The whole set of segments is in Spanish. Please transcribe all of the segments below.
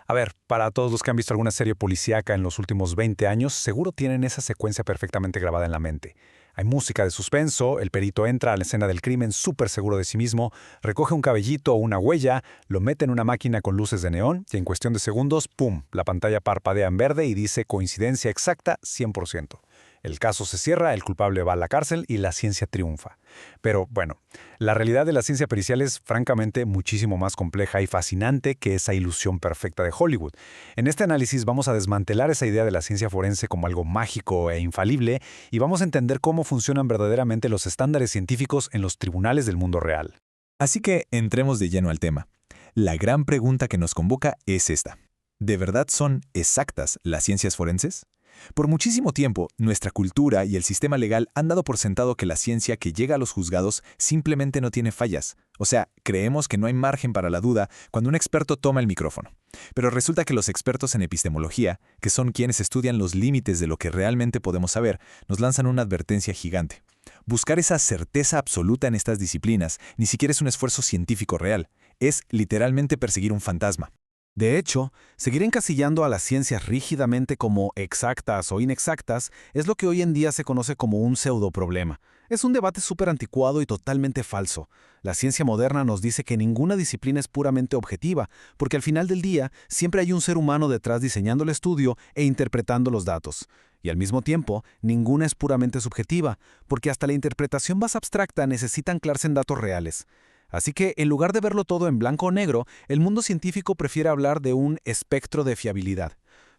A ver, para todos los que han visto alguna serie policíaca en los últimos 20 años, seguro tienen esa secuencia perfectamente grabada en la mente. Hay música de suspenso, el perito entra a la escena del crimen súper seguro de sí mismo, recoge un cabellito o una huella, lo mete en una máquina con luces de neón y en cuestión de segundos, ¡pum!, la pantalla parpadea en verde y dice coincidencia exacta 100%. El caso se cierra, el culpable va a la cárcel y la ciencia triunfa. Pero bueno, la realidad de la ciencia pericial es francamente muchísimo más compleja y fascinante que esa ilusión perfecta de Hollywood. En este análisis vamos a desmantelar esa idea de la ciencia forense como algo mágico e infalible y vamos a entender cómo funcionan verdaderamente los estándares científicos en los tribunales del mundo real. Así que entremos de lleno al tema. La gran pregunta que nos convoca es esta. ¿De verdad son exactas las ciencias forenses? Por muchísimo tiempo, nuestra cultura y el sistema legal han dado por sentado que la ciencia que llega a los juzgados simplemente no tiene fallas. O sea, creemos que no hay margen para la duda cuando un experto toma el micrófono. Pero resulta que los expertos en epistemología, que son quienes estudian los límites de lo que realmente podemos saber, nos lanzan una advertencia gigante. Buscar esa certeza absoluta en estas disciplinas ni siquiera es un esfuerzo científico real. Es literalmente perseguir un fantasma. De hecho, seguir encasillando a las ciencias rígidamente como exactas o inexactas es lo que hoy en día se conoce como un pseudoproblema. Es un debate súper anticuado y totalmente falso. La ciencia moderna nos dice que ninguna disciplina es puramente objetiva, porque al final del día siempre hay un ser humano detrás diseñando el estudio e interpretando los datos. Y al mismo tiempo, ninguna es puramente subjetiva, porque hasta la interpretación más abstracta necesita anclarse en datos reales. Así que, en lugar de verlo todo en blanco o negro, el mundo científico prefiere hablar de un espectro de fiabilidad.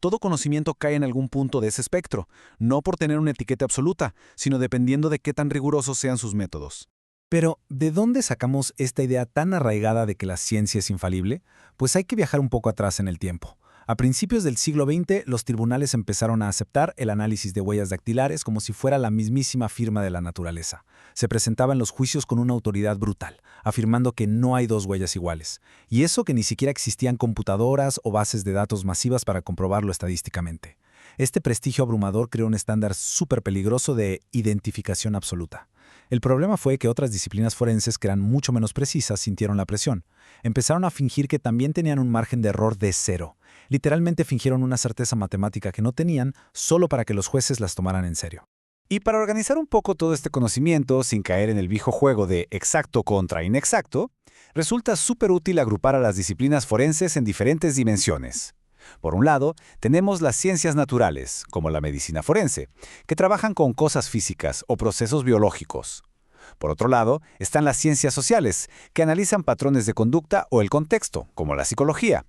Todo conocimiento cae en algún punto de ese espectro, no por tener una etiqueta absoluta, sino dependiendo de qué tan rigurosos sean sus métodos. Pero, ¿de dónde sacamos esta idea tan arraigada de que la ciencia es infalible? Pues hay que viajar un poco atrás en el tiempo. A principios del siglo XX, los tribunales empezaron a aceptar el análisis de huellas dactilares como si fuera la mismísima firma de la naturaleza. Se presentaban los juicios con una autoridad brutal, afirmando que no hay dos huellas iguales. Y eso que ni siquiera existían computadoras o bases de datos masivas para comprobarlo estadísticamente. Este prestigio abrumador creó un estándar súper peligroso de identificación absoluta. El problema fue que otras disciplinas forenses que eran mucho menos precisas sintieron la presión. Empezaron a fingir que también tenían un margen de error de cero. Literalmente fingieron una certeza matemática que no tenían solo para que los jueces las tomaran en serio. Y para organizar un poco todo este conocimiento sin caer en el viejo juego de exacto contra inexacto, resulta súper útil agrupar a las disciplinas forenses en diferentes dimensiones. Por un lado, tenemos las ciencias naturales, como la medicina forense, que trabajan con cosas físicas o procesos biológicos. Por otro lado, están las ciencias sociales, que analizan patrones de conducta o el contexto, como la psicología.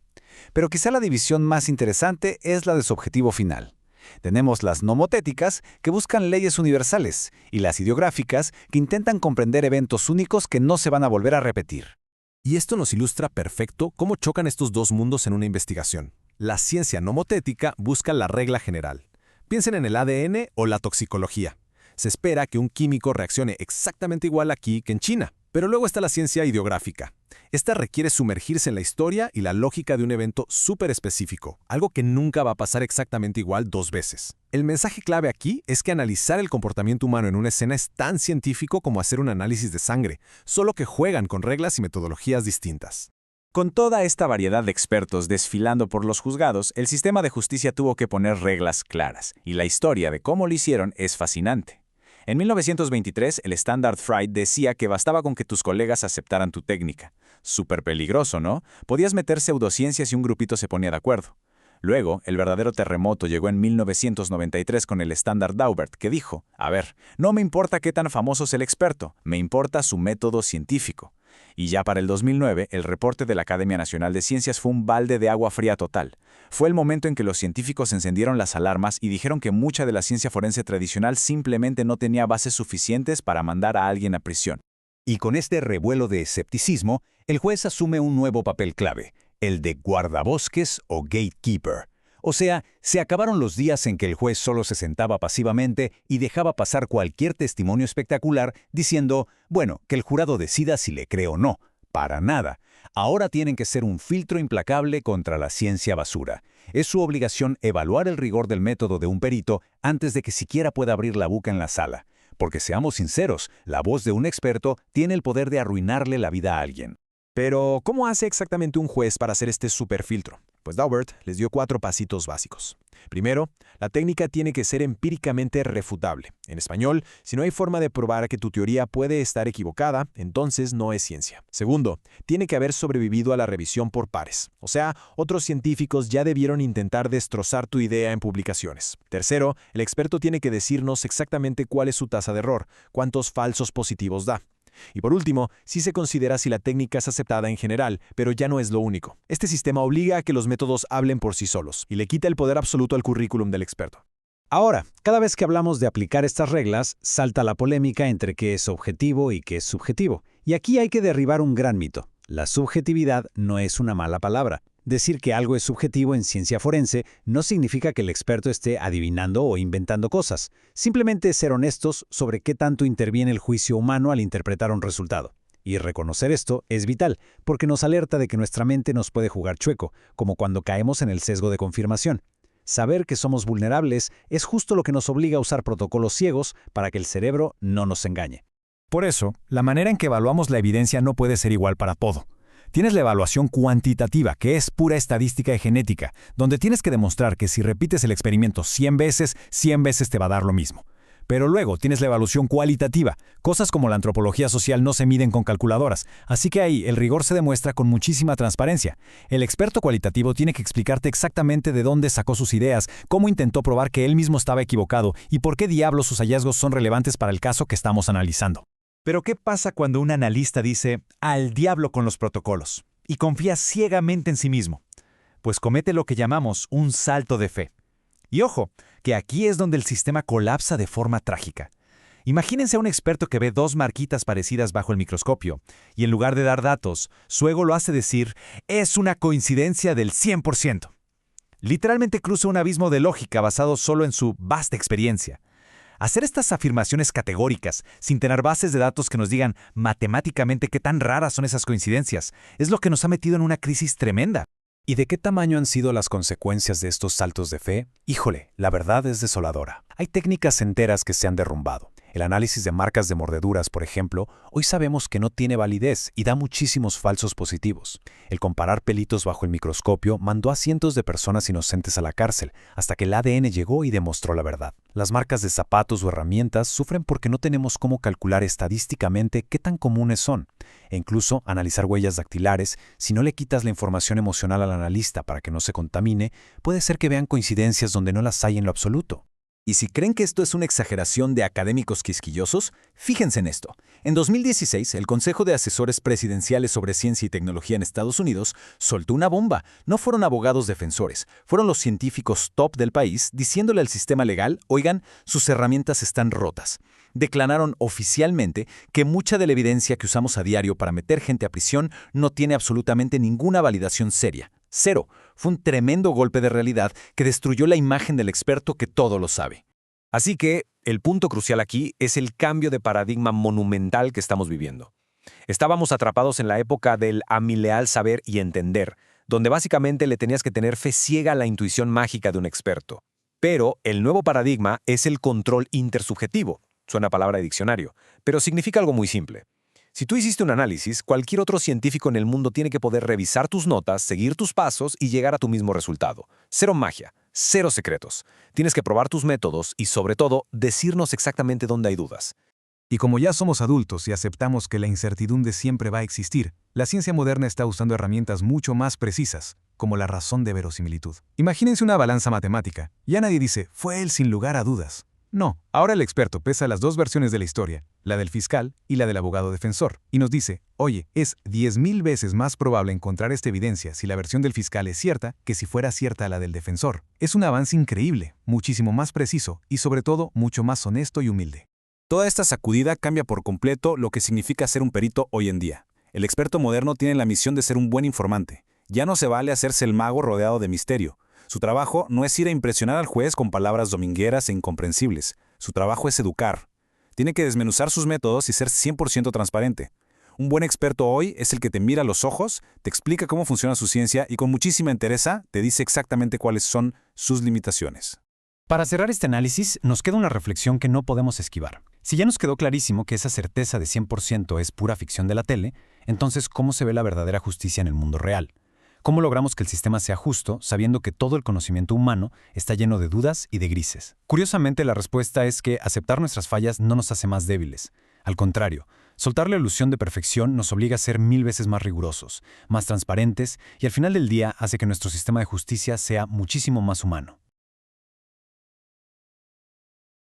Pero quizá la división más interesante es la de su objetivo final. Tenemos las nomotéticas, que buscan leyes universales, y las ideográficas, que intentan comprender eventos únicos que no se van a volver a repetir. Y esto nos ilustra perfecto cómo chocan estos dos mundos en una investigación. La ciencia nomotética busca la regla general. Piensen en el ADN o la toxicología. Se espera que un químico reaccione exactamente igual aquí que en China. Pero luego está la ciencia ideográfica. Esta requiere sumergirse en la historia y la lógica de un evento súper específico, algo que nunca va a pasar exactamente igual dos veces. El mensaje clave aquí es que analizar el comportamiento humano en una escena es tan científico como hacer un análisis de sangre, solo que juegan con reglas y metodologías distintas. Con toda esta variedad de expertos desfilando por los juzgados, el sistema de justicia tuvo que poner reglas claras, y la historia de cómo lo hicieron es fascinante. En 1923, el Standard Fried decía que bastaba con que tus colegas aceptaran tu técnica. Súper peligroso, ¿no? Podías meter pseudociencias y un grupito se ponía de acuerdo. Luego, el verdadero terremoto llegó en 1993 con el estándar Daubert, que dijo, a ver, no me importa qué tan famoso es el experto, me importa su método científico. Y ya para el 2009, el reporte de la Academia Nacional de Ciencias fue un balde de agua fría total. Fue el momento en que los científicos encendieron las alarmas y dijeron que mucha de la ciencia forense tradicional simplemente no tenía bases suficientes para mandar a alguien a prisión. Y con este revuelo de escepticismo, el juez asume un nuevo papel clave, el de guardabosques o gatekeeper. O sea, se acabaron los días en que el juez solo se sentaba pasivamente y dejaba pasar cualquier testimonio espectacular diciendo, bueno, que el jurado decida si le cree o no. Para nada. Ahora tienen que ser un filtro implacable contra la ciencia basura. Es su obligación evaluar el rigor del método de un perito antes de que siquiera pueda abrir la boca en la sala. Porque seamos sinceros, la voz de un experto tiene el poder de arruinarle la vida a alguien. Pero, ¿cómo hace exactamente un juez para hacer este superfiltro? Pues Daubert les dio 4 pasitos básicos. Primero, la técnica tiene que ser empíricamente refutable. En español, si no hay forma de probar que tu teoría puede estar equivocada, entonces no es ciencia. Segundo, tiene que haber sobrevivido a la revisión por pares. O sea, otros científicos ya debieron intentar destrozar tu idea en publicaciones. Tercero, el experto tiene que decirnos exactamente cuál es su tasa de error, cuántos falsos positivos da. Y por último, sí se considera si la técnica es aceptada en general, pero ya no es lo único. Este sistema obliga a que los métodos hablen por sí solos y le quita el poder absoluto al currículum del experto. Ahora, cada vez que hablamos de aplicar estas reglas, salta la polémica entre qué es objetivo y qué es subjetivo. Y aquí hay que derribar un gran mito. La subjetividad no es una mala palabra. Decir que algo es subjetivo en ciencia forense no significa que el experto esté adivinando o inventando cosas. Simplemente ser honestos sobre qué tanto interviene el juicio humano al interpretar un resultado. Y reconocer esto es vital, porque nos alerta de que nuestra mente nos puede jugar chueco, como cuando caemos en el sesgo de confirmación. Saber que somos vulnerables es justo lo que nos obliga a usar protocolos ciegos para que el cerebro no nos engañe. Por eso, la manera en que evaluamos la evidencia no puede ser igual para todo. Tienes la evaluación cuantitativa, que es pura estadística y genética, donde tienes que demostrar que si repites el experimento 100 veces te va a dar lo mismo. Pero luego tienes la evaluación cualitativa. Cosas como la antropología social no se miden con calculadoras, así que ahí el rigor se demuestra con muchísima transparencia. El experto cualitativo tiene que explicarte exactamente de dónde sacó sus ideas, cómo intentó probar que él mismo estaba equivocado y por qué diablos sus hallazgos son relevantes para el caso que estamos analizando. Pero ¿qué pasa cuando un analista dice al diablo con los protocolos y confía ciegamente en sí mismo? Pues comete lo que llamamos un salto de fe. Y ojo, que aquí es donde el sistema colapsa de forma trágica. Imagínense a un experto que ve 2 marquitas parecidas bajo el microscopio y en lugar de dar datos, su ego lo hace decir, es una coincidencia del 100%. Literalmente cruza un abismo de lógica basado solo en su vasta experiencia. Hacer estas afirmaciones categóricas, sin tener bases de datos que nos digan matemáticamente qué tan raras son esas coincidencias, es lo que nos ha metido en una crisis tremenda. ¿Y de qué tamaño han sido las consecuencias de estos saltos de fe? Híjole, la verdad es desoladora. Hay técnicas enteras que se han derrumbado. El análisis de marcas de mordeduras, por ejemplo, hoy sabemos que no tiene validez y da muchísimos falsos positivos. El comparar pelitos bajo el microscopio mandó a cientos de personas inocentes a la cárcel, hasta que el ADN llegó y demostró la verdad. Las marcas de zapatos o herramientas sufren porque no tenemos cómo calcular estadísticamente qué tan comunes son. E incluso analizar huellas dactilares, si no le quitas la información emocional al analista para que no se contamine, puede ser que vean coincidencias donde no las hay en lo absoluto. Y si creen que esto es una exageración de académicos quisquillosos, fíjense en esto. En 2016, el Consejo de Asesores Presidenciales sobre Ciencia y Tecnología en Estados Unidos soltó una bomba. No fueron abogados defensores, fueron los científicos top del país diciéndole al sistema legal, oigan, sus herramientas están rotas. Declararon oficialmente que mucha de la evidencia que usamos a diario para meter gente a prisión no tiene absolutamente ninguna validación seria. Cero. Fue un tremendo golpe de realidad que destruyó la imagen del experto que todo lo sabe. Así que, el punto crucial aquí es el cambio de paradigma monumental que estamos viviendo. Estábamos atrapados en la época del a mi leal saber y entender, donde básicamente le tenías que tener fe ciega a la intuición mágica de un experto. Pero el nuevo paradigma es el control intersubjetivo. Suena a palabra de diccionario, pero significa algo muy simple. Si tú hiciste un análisis, cualquier otro científico en el mundo tiene que poder revisar tus notas, seguir tus pasos y llegar a tu mismo resultado. Cero magia, cero secretos. Tienes que probar tus métodos y, sobre todo, decirnos exactamente dónde hay dudas. Y como ya somos adultos y aceptamos que la incertidumbre siempre va a existir, la ciencia moderna está usando herramientas mucho más precisas, como la razón de verosimilitud. Imagínense una balanza matemática. Ya nadie dice, fue él sin lugar a dudas. No, ahora el experto pesa las 2 versiones de la historia, la del fiscal y la del abogado defensor, y nos dice, oye, es 10.000 veces más probable encontrar esta evidencia si la versión del fiscal es cierta que si fuera cierta la del defensor. Es un avance increíble, muchísimo más preciso y sobre todo mucho más honesto y humilde. Toda esta sacudida cambia por completo lo que significa ser un perito hoy en día. El experto moderno tiene la misión de ser un buen informante. Ya no se vale hacerse el mago rodeado de misterio. Su trabajo no es ir a impresionar al juez con palabras domingueras e incomprensibles. Su trabajo es educar. Tiene que desmenuzar sus métodos y ser 100% transparente. Un buen experto hoy es el que te mira a los ojos, te explica cómo funciona su ciencia y con muchísima entereza te dice exactamente cuáles son sus limitaciones. Para cerrar este análisis, nos queda una reflexión que no podemos esquivar. Si ya nos quedó clarísimo que esa certeza de 100% es pura ficción de la tele, entonces, ¿cómo se ve la verdadera justicia en el mundo real? ¿Cómo logramos que el sistema sea justo sabiendo que todo el conocimiento humano está lleno de dudas y de grises? Curiosamente, la respuesta es que aceptar nuestras fallas no nos hace más débiles. Al contrario, soltar la ilusión de perfección nos obliga a ser 1000 veces más rigurosos, más transparentes y al final del día hace que nuestro sistema de justicia sea muchísimo más humano.